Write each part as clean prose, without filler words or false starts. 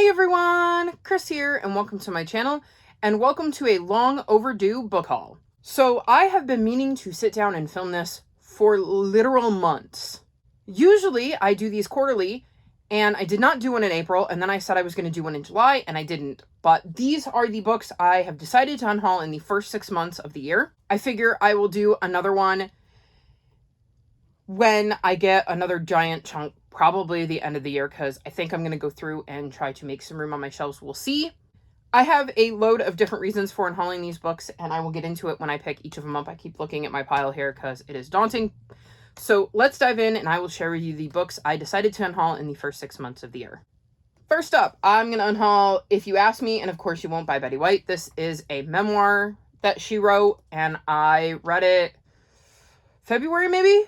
Hey everyone, Chris here, and welcome to my channel, and welcome to a long overdue book haul. So I have been meaning to sit down and film this for literal months. Usually I do these quarterly, and I did not do one in April, and then I said I was going to do one in July, and I didn't. But these are the books I have decided to unhaul in the first 6 months of the year. I figure I will do another one when I get another giant chunk, probably the end of the year, because I think I'm going to go through and try to make some room on my shelves. We'll see. I have a load of different reasons for unhauling these books, and I will get into it when I pick each of them up. I keep looking at my pile here because it is daunting. So let's dive in, and I will share with you the books I decided to unhaul in the first 6 months of the year. First up, I'm going to unhaul If You Ask Me, and of course you won't, by Betty White. This is a memoir that she wrote, and I read it February, maybe?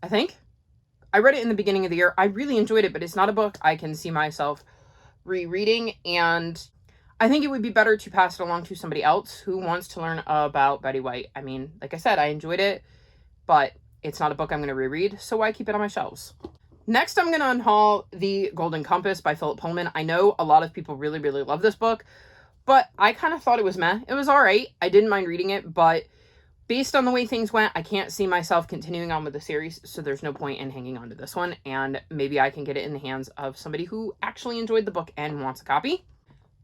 I think. I read it in the beginning of the year. I really enjoyed it, but it's not a book I can see myself rereading, and I think it would be better to pass it along to somebody else who wants to learn about Betty White. I mean, like I said, I enjoyed it, but it's not a book I'm going to reread, so why keep it on my shelves? Next, I'm going to unhaul The Golden Compass by Philip Pullman. I know a lot of people really, really love this book, but I kind of thought it was meh. It was all right. I didn't mind reading it, but based on the way things went, I can't see myself continuing on with the series, so there's no point in hanging on to this one, and maybe I can get it in the hands of somebody who actually enjoyed the book and wants a copy.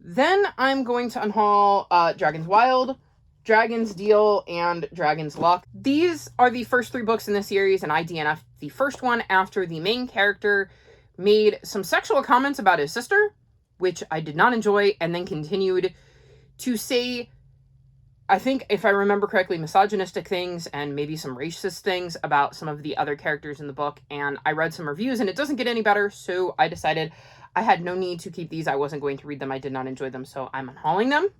Then I'm going to unhaul Dragons Wild, Dragon's Deal, and Dragon's Luck. These are the first 3 books in the series, and I DNF'd the first one after the main character made some sexual comments about his sister, which I did not enjoy, and then continued to say, I think, if I remember correctly, misogynistic things and maybe some racist things about some of the other characters in the book. And I read some reviews and it doesn't get any better. So I decided I had no need to keep these. I wasn't going to read them. I did not enjoy them. So I'm unhauling them.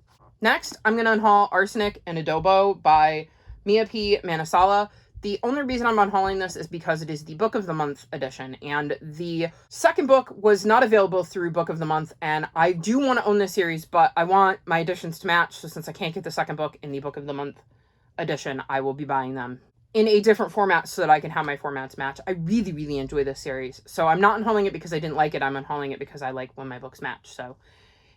Next, I'm going to unhaul Arsenic and Adobo by Mia P. Manasala. The only reason I'm unhauling this is because it is the Book of the Month edition, and the second book was not available through Book of the Month, and I do want to own this series, but I want my editions to match, so since I can't get the second book in the Book of the Month edition, I will be buying them in a different format so that I can have my formats match. I really, really enjoy this series, so I'm not unhauling it because I didn't like it, I'm unhauling it because I like when my books match. So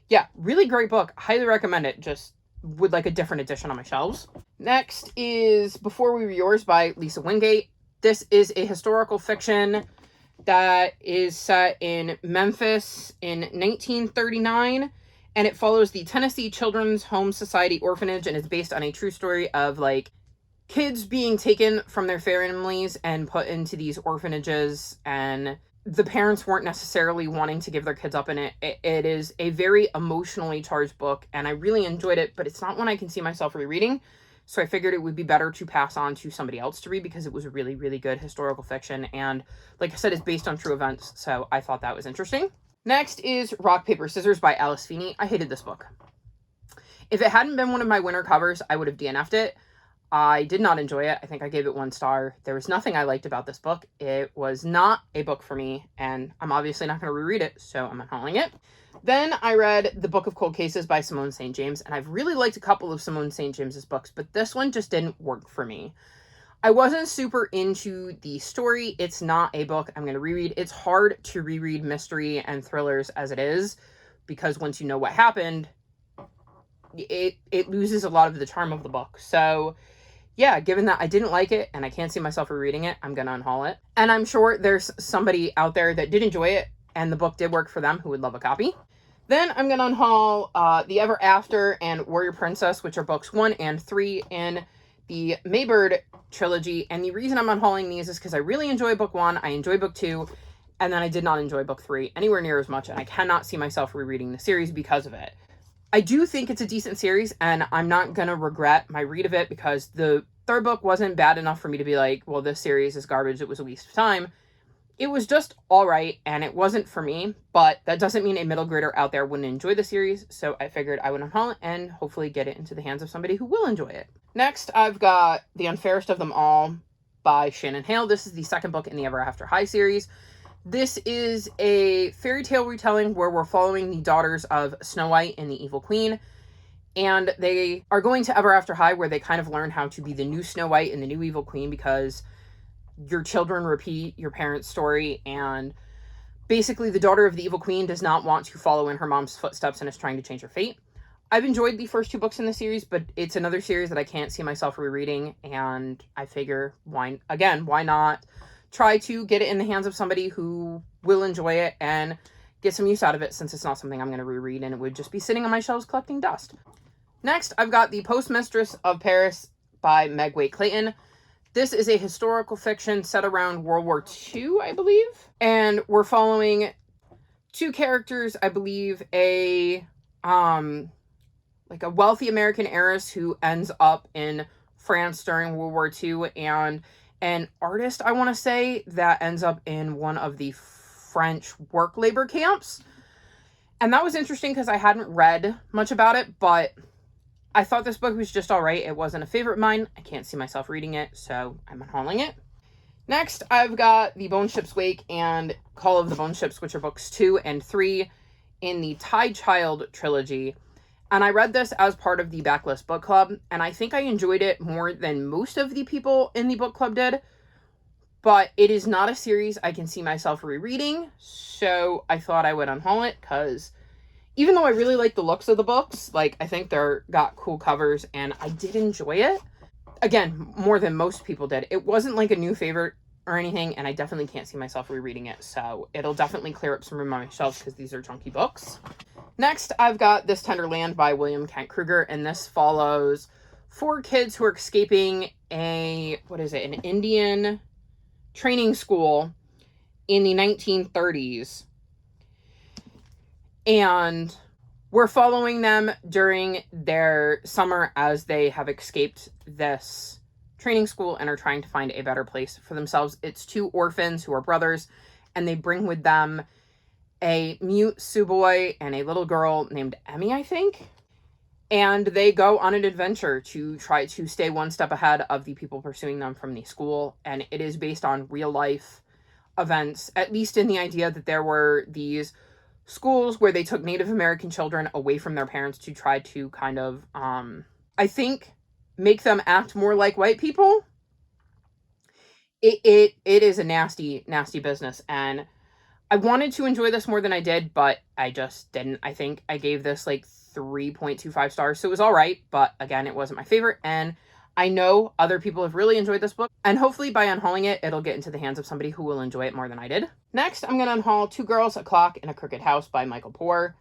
yeah, really great book, highly recommend it, just would like a different edition on my shelves. Next is Before We Were Yours by Lisa Wingate. This is a historical fiction that is set in Memphis in 1939, and it follows the Tennessee Children's Home Society orphanage, and it's based on a true story of like kids being taken from their families and put into these orphanages, and the parents weren't necessarily wanting to give their kids up in it. It is a very emotionally charged book, and I really enjoyed it, but it's not one I can see myself rereading. So I figured it would be better to pass on to somebody else to read because it was a really, really good historical fiction. And like I said, it's based on true events. So I thought that was interesting. Next is Rock, Paper, Scissors by Alice Feeney. I hated this book. If it hadn't been one of my winter covers, I would have DNF'd it. I did not enjoy it. I think I gave it 1 star. There was nothing I liked about this book. It was not a book for me, and I'm obviously not going to reread it, so I'm unhauling it. Then I read The Book of Cold Cases by Simone St. James, and I've really liked a couple of Simone St. James's books, but this one just didn't work for me. I wasn't super into the story. It's not a book I'm going to reread. It's hard to reread mystery and thrillers as it is, because once you know what happened, it loses a lot of the charm of the book. So yeah, given that I didn't like it and I can't see myself rereading it, I'm going to unhaul it. And I'm sure there's somebody out there that did enjoy it and the book did work for them who would love a copy. Then I'm going to unhaul The Ever After and Warrior Princess, which are books 1 and 3 in the Maybird trilogy. And the reason I'm unhauling these is because I really enjoy book 1, I enjoy book 2, and then I did not enjoy book 3 anywhere near as much, and I cannot see myself rereading the series because of it. I do think it's a decent series, and I'm not going to regret my read of it because the third book wasn't bad enough for me to be like, well, this series is garbage, it was a waste of time. It was just all right, and it wasn't for me, but that doesn't mean a middle grader out there wouldn't enjoy the series, so I figured I would unhaul it and hopefully get it into the hands of somebody who will enjoy it. Next, I've got The Unfairest of Them All by Shannon Hale. This is the second book in the Ever After High series. This is a fairy tale retelling where we're following the daughters of Snow White and the Evil Queen, and they are going to Ever After High where they kind of learn how to be the new Snow White and the new Evil Queen because your children repeat your parents' story, and Basically, the daughter of the evil queen does not want to follow in her mom's footsteps and is trying to change her fate. I've enjoyed the first 2 books in the series, but it's another series that I can't see myself rereading, and I figure, why not try to get it in the hands of somebody who will enjoy it and get some use out of it, since it's not something I'm going to reread and it would just be sitting on my shelves collecting dust. Next, I've got The Postmistress of Paris by Meg Waite Clayton. This is a historical fiction set around World War II, I believe. And we're following 2 characters, I believe, a wealthy American heiress who ends up in France during World War II, and an artist, I want to say, that ends up in one of the French work labor camps. And that was interesting because I hadn't read much about it, but I thought this book was just all right. It wasn't a favorite of mine. I can't see myself reading it, so I'm unhauling it. Next, I've got The Bone Ship's Wake and Call of the Bone Ships, which are books 2 and 3 in the Tide Child trilogy. And I read this as part of the Backlist Book Club, and I think I enjoyed it more than most of the people in the book club did. But it is not a series I can see myself rereading, so I thought I would unhaul it, because even though I really like the looks of the books, like, I think they're got cool covers, and I did enjoy it. Again, more than most people did. It wasn't like a new favorite or anything, and I definitely can't see myself rereading it, so it'll definitely clear up some room on my shelves because these are chunky books. Next, I've got This Tender Land by William Kent Kruger, and this follows 4 kids who are escaping an Indian training school in the 1930s. And we're following them during their summer as they have escaped this training school and are trying to find a better place for themselves. It's 2 orphans who are brothers, and they bring with them a mute Sioux boy and a little girl named Emmy, I think. And they go on an adventure to try to stay one step ahead of the people pursuing them from the school. And it is based on real life events, at least in the idea that there were these schools where they took Native American children away from their parents to try to kind of, I think, make them act more like white people. It is a nasty, nasty business, and I wanted to enjoy this more than I did, but I just didn't. I think I gave this like 3.25 stars, so it was all right, but again, it wasn't my favorite, and I know other people have really enjoyed this book, and hopefully by unhauling it, it'll get into the hands of somebody who will enjoy it more than I did. Next, I'm going to unhaul 2 Girls, a Clock, and a Crooked House by Michael Poore.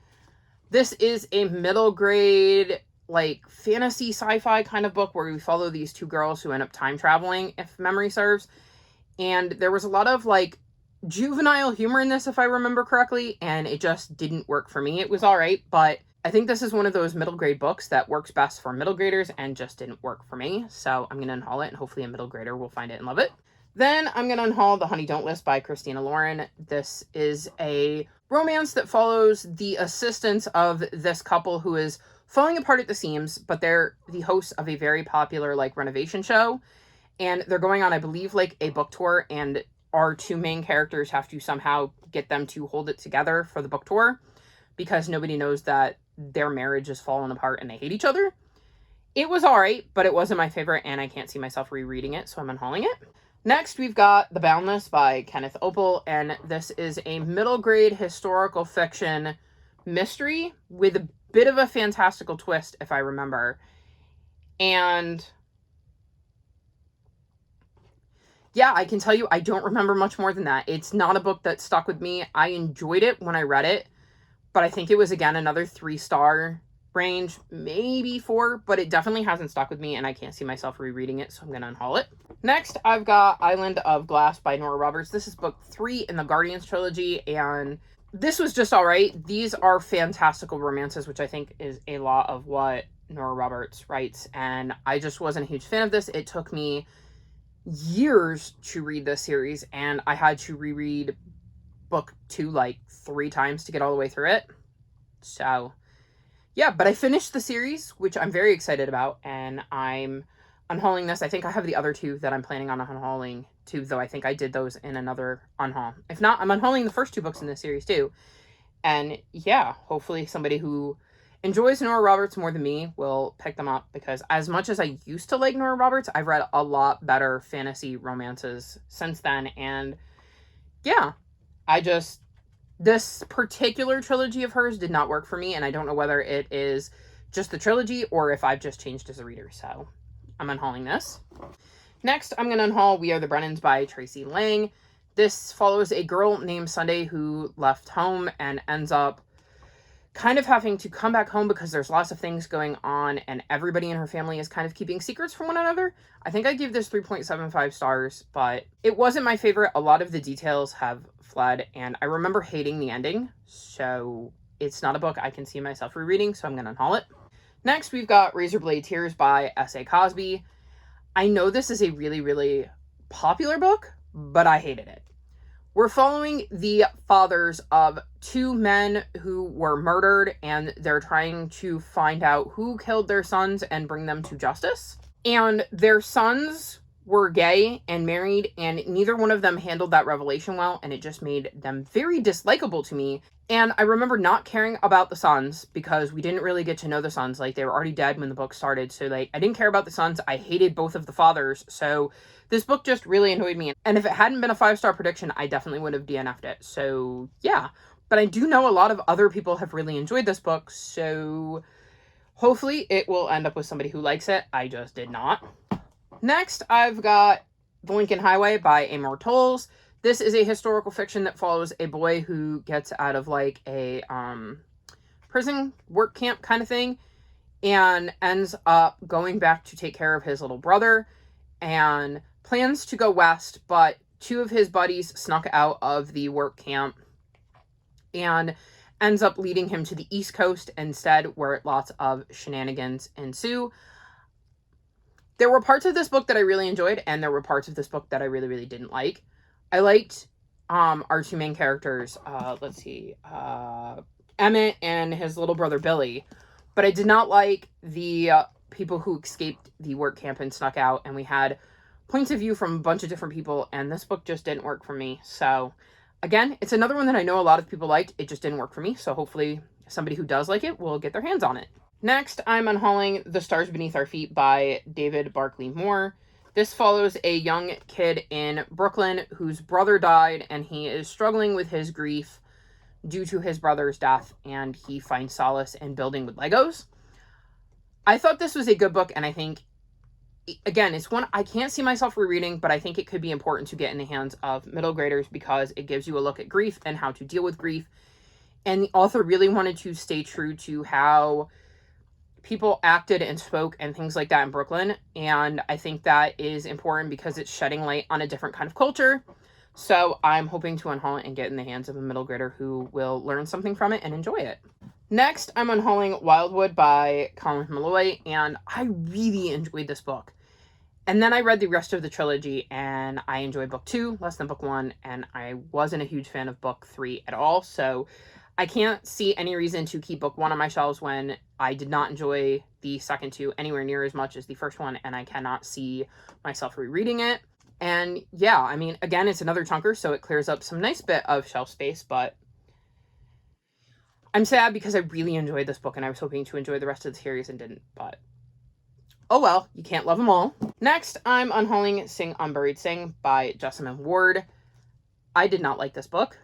This is a middle grade, like, fantasy sci-fi kind of book where we follow these 2 girls who end up time traveling, if memory serves, and there was a lot of, like, juvenile humor in this, if I remember correctly, and it just didn't work for me. It was all right, but I think this is one of those middle grade books that works best for middle graders and just didn't work for me. So I'm going to unhaul it, and hopefully a middle grader will find it and love it. Then I'm going to unhaul The Honey Don't List by Christina Lauren. This is a romance that follows the assistants of this couple who is falling apart at the seams, but they're the hosts of a very popular, like, renovation show. And they're going on, I believe, like, a book tour, and our 2 main characters have to somehow get them to hold it together for the book tour because nobody knows that their marriage is falling apart and they hate each other. It was all right, but it wasn't my favorite, and I can't see myself rereading it, so I'm unhauling it. Next, we've got The Boundless by Kenneth Opel, and this is a middle grade historical fiction mystery with a bit of a fantastical twist, if I remember. And yeah, I can tell you, I don't remember much more than that. It's not a book that stuck with me. I enjoyed it when I read it, but I think it was, again, another 3-star range, maybe 4, but it definitely hasn't stuck with me, and I can't see myself rereading it, so I'm going to unhaul it. Next, I've got Island of Glass by Nora Roberts. This is book 3 in the Guardians trilogy, and this was just all right. These are fantastical romances, which I think is a lot of what Nora Roberts writes, and I just wasn't a huge fan of this. It took me years to read this series, and I had to reread book 2 like 3 times to get all the way through it. So yeah, but I finished the series, which I'm very excited about, and I'm unhauling this. I think I have the other 2 that I'm planning on unhauling too, though I think I did those in another unhaul. If not, I'm unhauling the first 2 books in this series too. And yeah, hopefully somebody who enjoys Nora Roberts more than me will pick them up, because as much as I used to like Nora Roberts, I've read a lot better fantasy romances since then, and yeah, I just This particular trilogy of hers did not work for me, and I don't know whether it is just the trilogy or if I've just changed as a reader, so I'm unhauling this. Next, I'm going to unhaul We Are the Brennans by Tracy Lang. This follows a girl named Sunday who left home and ends up kind of having to come back home because there's lots of things going on and everybody in her family is kind of keeping secrets from one another. I think I gave this 3.75 stars, but it wasn't my favorite. A lot of the details have fled, and I remember hating the ending, so it's not a book I can see myself rereading, so I'm going to unhaul it. Next, we've got Razorblade Tears by S.A. Cosby. I know this is a really, really popular book, but I hated it. We're following the fathers of two men who were murdered, and they're trying to find out who killed their sons and bring them to justice. And their sons were gay and married, and neither one of them handled that revelation well, and it just made them very dislikable to me. And I remember not caring about the sons because we didn't really get to know the sons. Like, they were already dead when the book started, so like I didn't care about the sons. I hated both of the fathers, so this book just really annoyed me. And if it hadn't been a 5-star prediction, I definitely would have DNF'd it. So yeah, but I do know a lot of other people have really enjoyed this book, so hopefully it will end up with somebody who likes it. I just did not. Next, I've got The Lincoln Highway by Amor Towles. This is a historical fiction that follows a boy who gets out of like a prison work camp kind of thing and ends up going back to take care of his little brother and plans to go west, but two of his buddies snuck out of the work camp and ends up leading him to the East Coast instead, where lots of shenanigans ensue. There were parts of this book that I really enjoyed, and there were parts of this book that I really, really didn't like. I liked our two main characters, Emmett and his little brother Billy, but I did not like the people who escaped the work camp and snuck out, and we had points of view from a bunch of different people, and this book just didn't work for me. So again, it's another one that I know a lot of people liked. It just didn't work for me, so hopefully somebody who does like it will get their hands on it. Next, I'm unhauling The Stars Beneath Our Feet by David Barclay Moore. This follows a young kid in Brooklyn whose brother died, and he is struggling with his grief due to his brother's death, and he finds solace in building with Legos. I thought this was a good book, and I think, again, it's one I can't see myself rereading, but I think it could be important to get in the hands of middle graders because it gives you a look at grief and how to deal with grief. And the author really wanted to stay true to how people acted and spoke and things like that in Brooklyn. And I think that is important because it's shedding light on a different kind of culture. So I'm hoping to unhaul it and get in the hands of a middle grader who will learn something from it and enjoy it. Next, I'm unhauling Wildwood by Colin Malloy, and I really enjoyed this book. And then I read the rest of the trilogy, and I enjoyed book 2 less than book 1, and I wasn't a huge fan of book 3 at all. So I can't see any reason to keep book 1 on my shelves when I did not enjoy the second 2 anywhere near as much as the first one, and I cannot see myself rereading it. And yeah, I mean, again, it's another chunker, so it clears up some nice bit of shelf space, but I'm sad because I really enjoyed this book and I was hoping to enjoy the rest of the series and didn't, but oh well, you can't love them all. Next, I'm unhauling Sing Unburied Sing by Jessamine Ward. I did not like this book.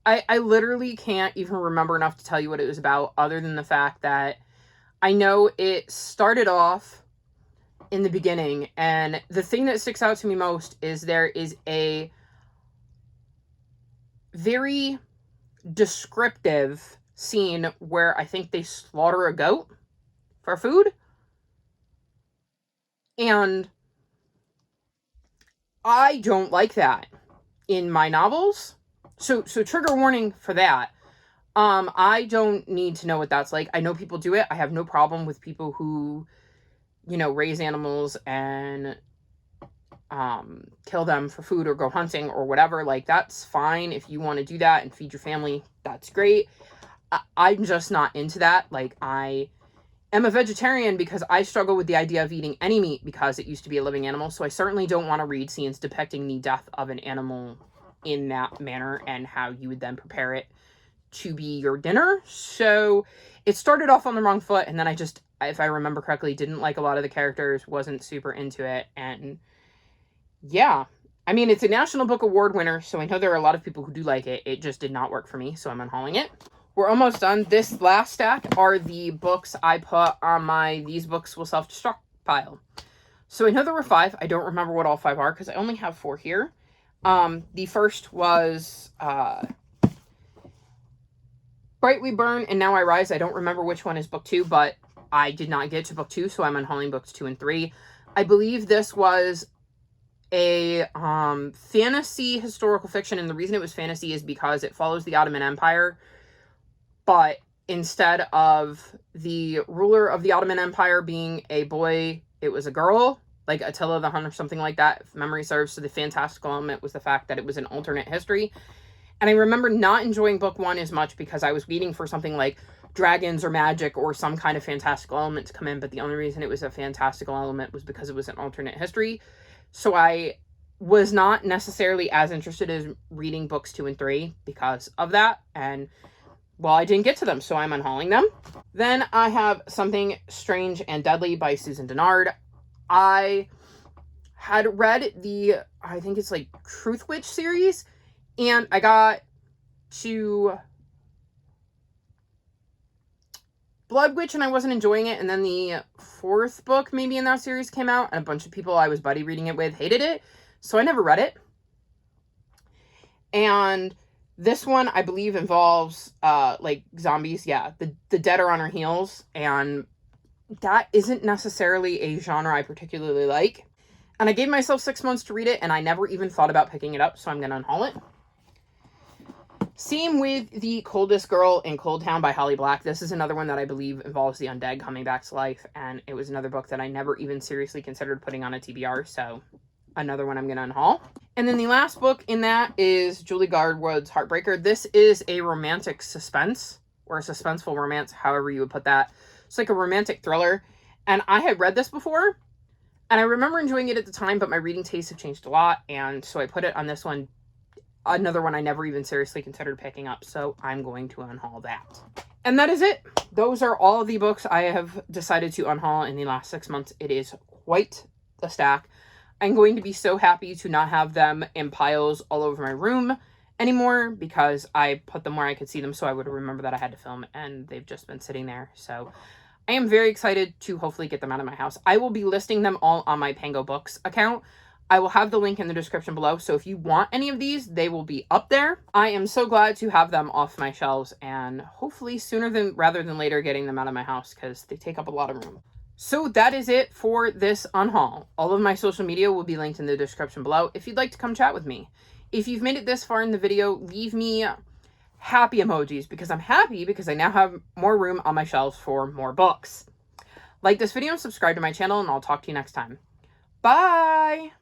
I literally can't even remember enough to tell you what it was about, other than the fact that I know it started off in the beginning, and the thing that sticks out to me most is there is a very descriptive scene where I think they slaughter a goat for food. And I don't like that in my novels. So trigger warning for that. I don't need to know what that's like. I know people do it. I have no problem with people who, raise animals and kill them for food or go hunting or whatever. Like, that's fine. If you want to do that and feed your family, that's great. I'm just not into that. Like, I am a vegetarian because I struggle with the idea of eating any meat because it used to be a living animal. So I certainly don't want to read scenes depicting the death of an animal in that manner and how you would then prepare it to be your dinner. So it started off on the wrong foot, and then I just, if I remember correctly, didn't like a lot of the characters, wasn't super into it, and yeah, I mean, it's a National Book Award winner, so I know there are a lot of people who do like it. It just did not work for me, so I'm unhauling it. We're almost done. This last stack are the books I put on my These Books Will Self-Destruct pile. So I know there were 5. I don't remember what all 5 are because I only have 4 here. The first was Bright We Burn and Now I Rise. I don't remember which one is book 2, but I did not get to book 2, so I'm unhauling books 2 and 3. I believe this was a fantasy historical fiction, and the reason it was fantasy is because it follows the Ottoman Empire, but instead of the ruler of the Ottoman Empire being a boy, it was a girl, like Attila the Hun or something like that, if memory serves. So the fantastical element was the fact that it was an alternate history. And I remember not enjoying book 1 as much because I was waiting for something like dragons or magic or some kind of fantastical element to come in, but the only reason it was a fantastical element was because it was an alternate history. So I was not necessarily as interested in reading books 2 and 3 because of that, and well, I didn't get to them, so I'm unhauling them. Then I have Something Strange and Deadly by Susan Dennard. I had read the, I think it's like Truth Witch series, and I got to Blood Witch and I wasn't enjoying it, and then the 4th book maybe in that series came out, and a bunch of people I was buddy reading it with hated it, so I never read it. And this one, I believe, involves, like, zombies. Yeah, the dead are on our heels, and that isn't necessarily a genre I particularly like. And I gave myself 6 months to read it, and I never even thought about picking it up, so I'm going to unhaul it. Same with The Coldest Girl in Cold Town by Holly Black. This is another one that I believe involves the undead coming back to life, and it was another book that I never even seriously considered putting on a TBR, so another one I'm going to unhaul. And then the last book in that is Julie Garwood's Heartbreaker. This is a romantic suspense, or a suspenseful romance, however you would put that. It's like a romantic thriller. And I had read this before, and I remember enjoying it at the time, but my reading tastes have changed a lot, and so I put it on this one. Another one I never even seriously considered picking up, so I'm going to unhaul that. And that is it. Those are all of the books I have decided to unhaul in the last 6 months. It is quite the stack. I'm going to be so happy to not have them in piles all over my room anymore because I put them where I could see them so I would remember that I had to film, and they've just been sitting there. So I am very excited to hopefully get them out of my house. I will be listing them all on my Pango Books account. I will have the link in the description below, so if you want any of these, they will be up there. I am so glad to have them off my shelves, and hopefully sooner rather than later getting them out of my house because they take up a lot of room. So that is it for this unhaul. All of my social media will be linked in the description below if you'd like to come chat with me. If you've made it this far in the video, leave me happy emojis because I'm happy because I now have more room on my shelves for more books. Like this video and subscribe to my channel, and I'll talk to you next time. Bye!